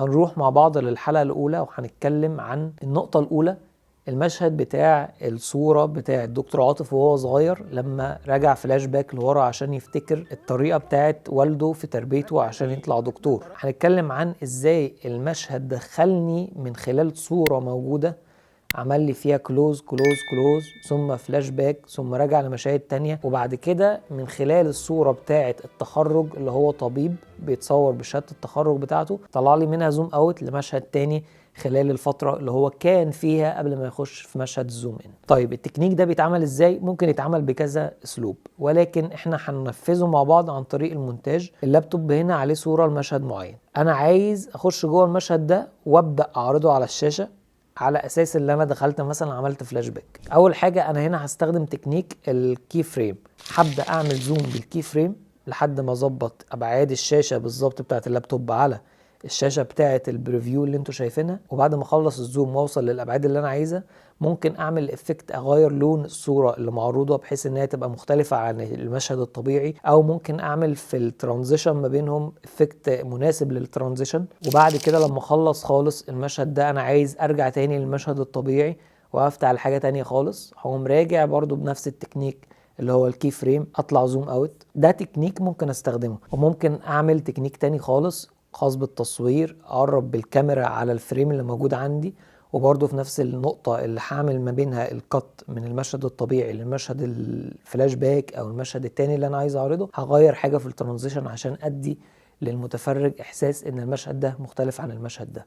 هنروح مع بعض للحلقة الأولى وهنتكلم عن النقطة الأولى، المشهد بتاع الصورة بتاع الدكتور عاطف وهو صغير لما رجع فلاش باك لورا عشان يفتكر الطريقة بتاعت والده في تربيته عشان يطلع دكتور. هنتكلم عن ازاي المشهد دخلني من خلال صورة موجودة، عمل لي فيها كلوز كلوز كلوز ثم فلاش باك ثم رجع لمشاهد تانية، وبعد كده من خلال الصورة بتاعة التخرج اللي هو طبيب بيتصور بشهادة التخرج بتاعته، طلع لي منها زوم اوت لمشهد تاني خلال الفترة اللي هو كان فيها قبل ما يخش في مشهد الزوم ان. طيب التكنيك ده بيتعمل ازاي؟ ممكن يتعمل بكذا اسلوب، ولكن احنا هننفذه مع بعض عن طريق المونتاج. اللابتوب هنا عليه صورة لمشهد معين، انا عايز اخش جوه المشهد ده وابدأ اعرضه على الشاشة على اساس اللي انا دخلت مثلا عملت فلاش باك. اول حاجه انا هنا هستخدم تكنيك الكي فريم، هبدا اعمل زوم بالكي فريم لحد ما اظبط ابعاد الشاشه بالظبط بتاعه اللابتوب على الشاشه بتاعه البريفيو اللي انتوا شايفينها. وبعد ما اخلص الزوم واوصل للابعاد اللي انا عايزها، ممكن اعمل افكت اغير لون الصوره اللي معروضه بحيث ان هي تبقى مختلفه عن المشهد الطبيعي، او ممكن اعمل في الترانزيشن ما بينهم افكت مناسب للترانزيشن. وبعد كده لما اخلص خالص المشهد ده انا عايز ارجع تاني للمشهد الطبيعي وافتح على حاجه تانية خالص، هقوم راجع برضو بنفس التكنيك اللي هو الكي فريم، اطلع زوم اوت. ده تكنيك ممكن استخدمه. وممكن اعمل تكنيك تاني خالص خاص بالتصوير، اقرب بالكاميرا على الفريم اللي موجود عندي، وبرضه في نفس النقطة اللي هعمل ما بينها الكت من المشهد الطبيعي للمشهد الفلاش باك او المشهد التاني اللي انا عايز اعرضه، هغير حاجة في الترانزيشن عشان ادي للمتفرج احساس ان المشهد ده مختلف عن المشهد ده.